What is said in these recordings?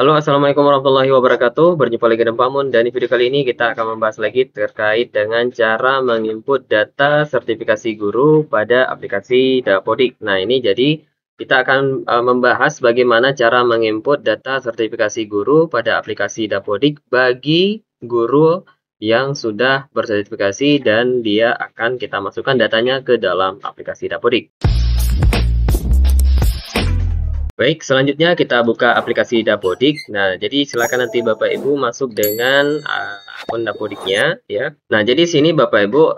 Halo, assalamualaikum warahmatullahi wabarakatuh. Berjumpa lagi dengan Pak Mun, dan di video kali ini kita akan membahas lagi terkait dengan cara menginput data sertifikasi guru pada aplikasi Dapodik. Nah, ini jadi kita akan membahas bagaimana cara menginput data sertifikasi guru pada aplikasi Dapodik bagi guru yang sudah bersertifikasi dan dia akan kita masukkan datanya ke dalam aplikasi Dapodik. Baik, selanjutnya kita buka aplikasi Dapodik. Nah, jadi silakan nanti Bapak Ibu masuk dengan akun Dapodiknya, ya. Nah, jadi sini Bapak Ibu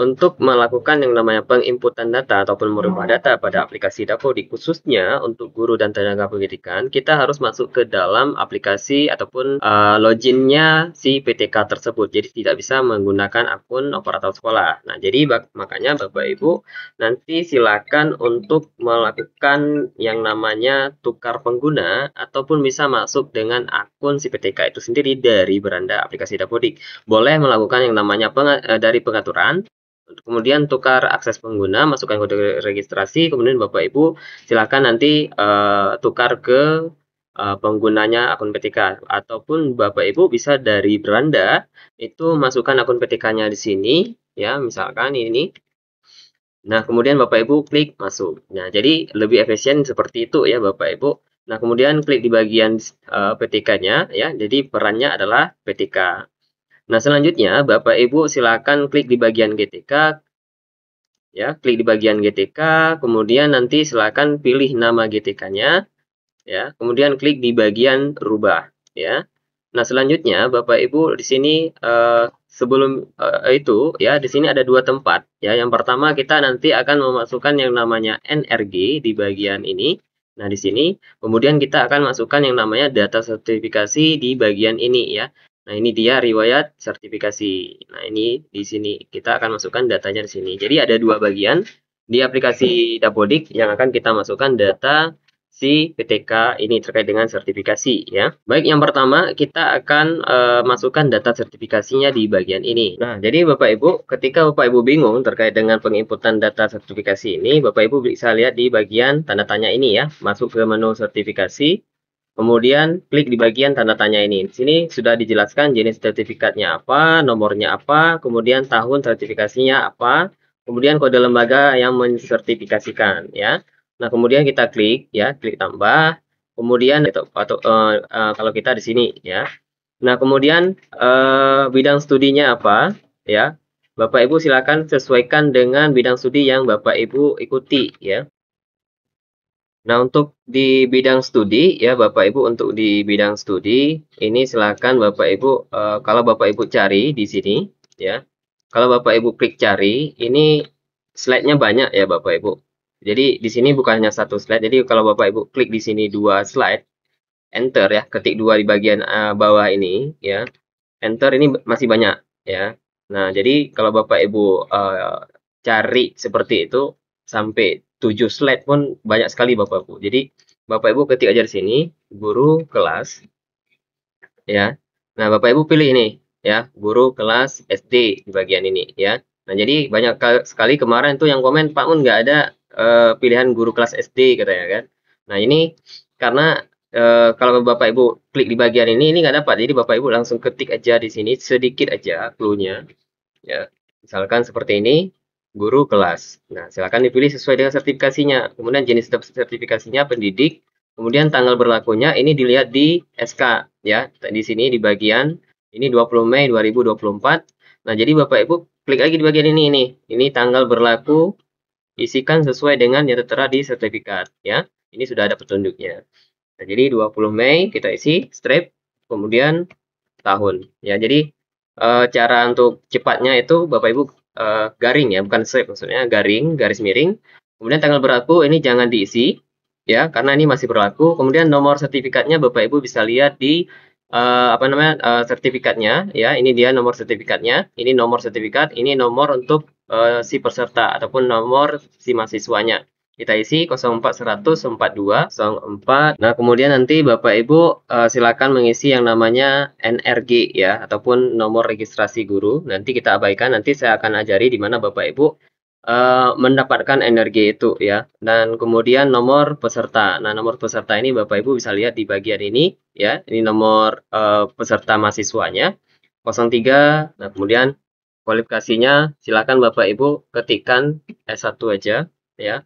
untuk melakukan yang namanya penginputan data ataupun merubah data pada aplikasi Dapodik, khususnya untuk guru dan tenaga pendidikan, kita harus masuk ke dalam aplikasi ataupun loginnya si PTK tersebut. Jadi tidak bisa menggunakan akun operator sekolah. Nah, jadi makanya Bapak Ibu nanti silakan untuk melakukan yang namanya tukar pengguna ataupun bisa masuk dengan akun si PTK itu sendiri dari beranda aplikasi Dapodik. Boleh melakukan yang namanya dari pengaturan, kemudian tukar akses pengguna, masukkan kode registrasi, kemudian Bapak Ibu silakan nanti tukar ke penggunanya akun PTK, ataupun Bapak Ibu bisa dari beranda itu masukkan akun PTK-nya di sini, ya, misalkan ini. Nah, kemudian Bapak Ibu klik masuk. Nah, jadi lebih efisien seperti itu ya Bapak Ibu. Nah, kemudian klik di bagian PTK-nya ya. Jadi perannya adalah PTK. Nah, selanjutnya Bapak Ibu silakan klik di bagian GTK ya, klik di bagian GTK, kemudian nanti silakan pilih nama GTK-nya ya. Kemudian klik di bagian rubah ya. Nah, selanjutnya Bapak Ibu di sini sebelum itu ya, di sini ada dua tempat ya. Yang pertama kita nanti akan memasukkan yang namanya NRG di bagian ini. Nah, di sini kemudian kita akan masukkan yang namanya data sertifikasi di bagian ini ya. Nah, ini dia riwayat sertifikasi. Nah, ini di sini kita akan masukkan datanya di sini. Jadi ada dua bagian di aplikasi Dapodik yang akan kita masukkan data si PTK ini terkait dengan sertifikasi ya. Baik, yang pertama kita akan masukkan data sertifikasinya di bagian ini. Nah, jadi Bapak Ibu, ketika Bapak Ibu bingung terkait dengan penginputan data sertifikasi ini, Bapak Ibu bisa lihat di bagian tanda tanya ini ya. Masuk ke menu sertifikasi, kemudian klik di bagian tanda tanya ini. Di sini sudah dijelaskan jenis sertifikatnya apa, nomornya apa, kemudian tahun sertifikasinya apa, kemudian kode lembaga yang mensertifikasikan ya. Nah, kemudian kita klik ya, klik tambah. Kemudian atau kalau kita di sini ya. Nah, kemudian bidang studinya apa ya? Bapak Ibu silakan sesuaikan dengan bidang studi yang Bapak Ibu ikuti ya. Nah, untuk di bidang studi ya Bapak Ibu, untuk di bidang studi ini silakan Bapak Ibu kalau Bapak Ibu cari di sini ya. Kalau Bapak Ibu klik cari, ini slide-nya banyak ya Bapak Ibu. Jadi di sini bukan hanya satu slide. Jadi kalau Bapak Ibu klik di sini dua slide, enter ya, ketik dua di bagian bawah ini ya. Enter, ini masih banyak ya. Nah, jadi kalau Bapak Ibu cari seperti itu sampai 7 slide pun banyak sekali Bapak Ibu. Jadi Bapak Ibu ketik aja di sini guru kelas ya. Nah, Bapak Ibu pilih ini ya, guru kelas SD di bagian ini ya. Nah, jadi banyak sekali kemarin tuh yang komen, Pak Un nggak ada pilihan guru kelas SD katanya kan. Nah, ini karena kalau Bapak Ibu klik di bagian ini nggak dapat. Jadi Bapak Ibu langsung ketik aja di sini sedikit aja clue-nya ya. Misalkan seperti ini, guru kelas. Nah, silakan dipilih sesuai dengan sertifikasinya. Kemudian jenis sertifikasinya pendidik. Kemudian tanggal berlakunya ini dilihat di SK ya. Di sini di bagian ini 20 Mei 2024. Nah, jadi Bapak Ibu klik lagi di bagian ini nih. Ini tanggal berlaku, isikan sesuai dengan yang tertera di sertifikat ya. Ini sudah ada petunjuknya. Nah, jadi 20 Mei kita isi strip, kemudian tahun ya. Jadi cara untuk cepatnya itu Bapak Ibu garing ya, bukan strip, maksudnya garing, garis miring. Kemudian tanggal berlaku ini jangan diisi ya, karena ini masih berlaku. Kemudian nomor sertifikatnya Bapak Ibu bisa lihat di sertifikatnya ya. Ini dia nomor sertifikatnya. Ini nomor sertifikat, ini nomor untuk si peserta ataupun nomor si mahasiswanya. Kita isi 041004204. Nah, kemudian nanti Bapak Ibu silakan mengisi yang namanya NRG ya, ataupun nomor registrasi guru. Nanti kita abaikan, nanti saya akan ajari di mana Bapak Ibu mendapatkan energi itu ya. Dan kemudian nomor peserta. Nah, nomor peserta ini Bapak Ibu bisa lihat di bagian ini ya. Ini nomor peserta mahasiswanya 03. Nah, kemudian kualifikasinya silakan Bapak Ibu ketikkan S1 aja ya.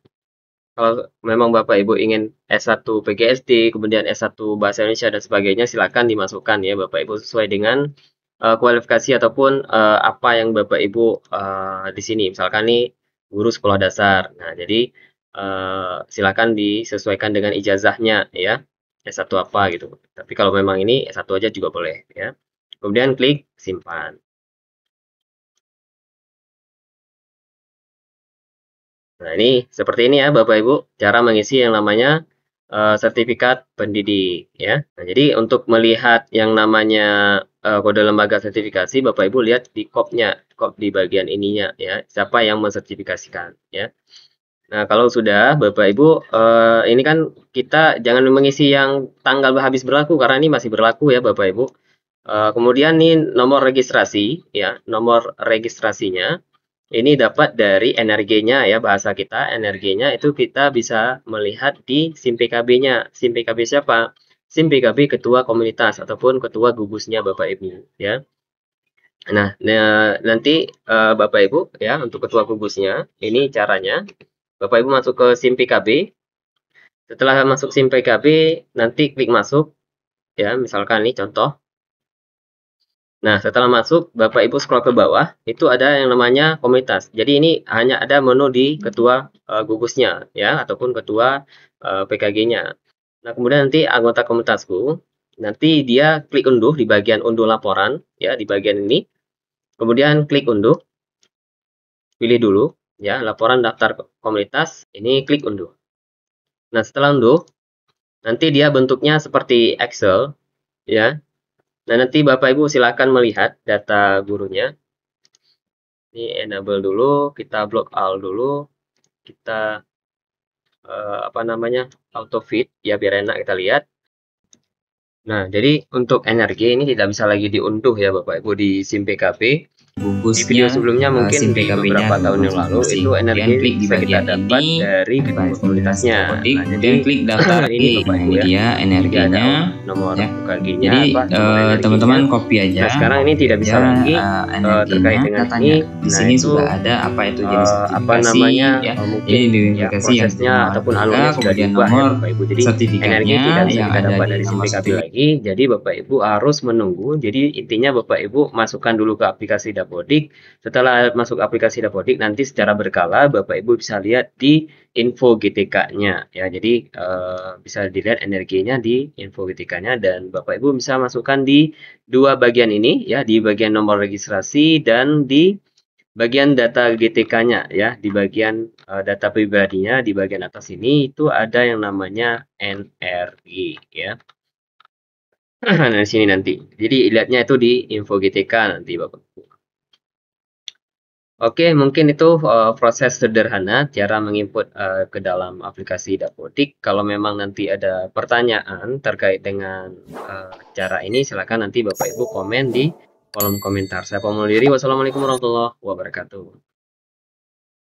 Kalau memang Bapak Ibu ingin S1 PGSD, kemudian S1 Bahasa Indonesia dan sebagainya, silakan dimasukkan ya Bapak Ibu sesuai dengan kualifikasi ataupun apa yang Bapak Ibu di sini. Misalkan nih guru sekolah dasar. Nah, jadi silakan disesuaikan dengan ijazahnya ya. S1 apa gitu. Tapi kalau memang ini S1 aja juga boleh ya. Kemudian klik simpan. Nah, ini seperti ini ya Bapak Ibu, cara mengisi yang namanya sertifikat pendidik ya. Nah, jadi untuk melihat yang namanya kode lembaga sertifikasi, Bapak Ibu lihat di kopnya, kop di bagian ininya ya, siapa yang mensertifikasikan ya. Nah, kalau sudah Bapak Ibu, ini kan kita jangan mengisi yang tanggal habis berlaku karena ini masih berlaku ya Bapak Ibu. Kemudian nih nomor registrasi ya, nomor registrasinya ini dapat dari energinya ya, bahasa kita energinya itu kita bisa melihat di SIM PKB-nya. SIM PKB siapa? SIM PKB ketua komunitas ataupun ketua gugusnya Bapak Ibu ya. Nah, nanti Bapak Ibu ya untuk ketua gugusnya ini caranya Bapak Ibu masuk ke SIM PKB. Setelah masuk SIM PKB nanti klik masuk ya, misalkan ini contoh. Nah, setelah masuk, Bapak Ibu scroll ke bawah, itu ada yang namanya komunitas. Jadi ini hanya ada menu di ketua gugusnya, ya, ataupun ketua PKG-nya. Nah, kemudian nanti anggota komunitasku, nanti dia klik unduh di bagian unduh laporan, ya, di bagian ini. Kemudian klik unduh, pilih dulu, ya, laporan daftar komunitas, ini klik unduh. Nah, setelah unduh, nanti dia bentuknya seperti Excel, ya. Nah, nanti Bapak Ibu silakan melihat data gurunya. Ini enable dulu, kita block all dulu, kita apa namanya auto fit ya biar enak kita lihat. Nah, jadi untuk energi ini tidak bisa lagi diunduh ya Bapak Ibu di SIM PKB. Di video sebelumnya mungkin di beberapa tahun yang lalu itu energi klik di bisa kita bagian dapat ini dari komunitasnya. Nah, kemudian klik daftar ini Bapak Ibu ya. dia energinya nomor ya. UKG-nya Jadi teman-teman copy aja. Nah, sekarang ini tidak bisa lagi terkait dengan katanya. Di sini itu, sudah ada apa itu jenis sertifikasi apa namanya ya. mungkin Ini identifikasi yang prosesnya ataupun alurnya sudah kemudian diubah nomor ya Bapak Ibu. Jadi energi tidak bisa kita dapat dari SIM PKB lagi. Jadi Bapak Ibu harus menunggu. Jadi intinya Bapak Ibu masukkan dulu ke aplikasi Dapodik. Setelah masuk aplikasi Dapodik nanti secara berkala Bapak Ibu bisa lihat di info GTK-nya ya. Jadi bisa dilihat energinya di info GTK-nya dan Bapak Ibu bisa masukkan di dua bagian ini ya, di bagian nomor registrasi dan di bagian data GTK-nya ya, di bagian data pribadinya di bagian atas ini itu ada yang namanya NRI ya. Nah, di sini nanti. Jadi lihatnya itu di info GTK nanti Bapak. Oke, mungkin itu proses sederhana cara menginput ke dalam aplikasi Dapodik. Kalau memang nanti ada pertanyaan terkait dengan cara ini, silakan nanti Bapak Ibu komen di kolom komentar. Saya Pak Muliri, wassalamualaikum warahmatullahi wabarakatuh.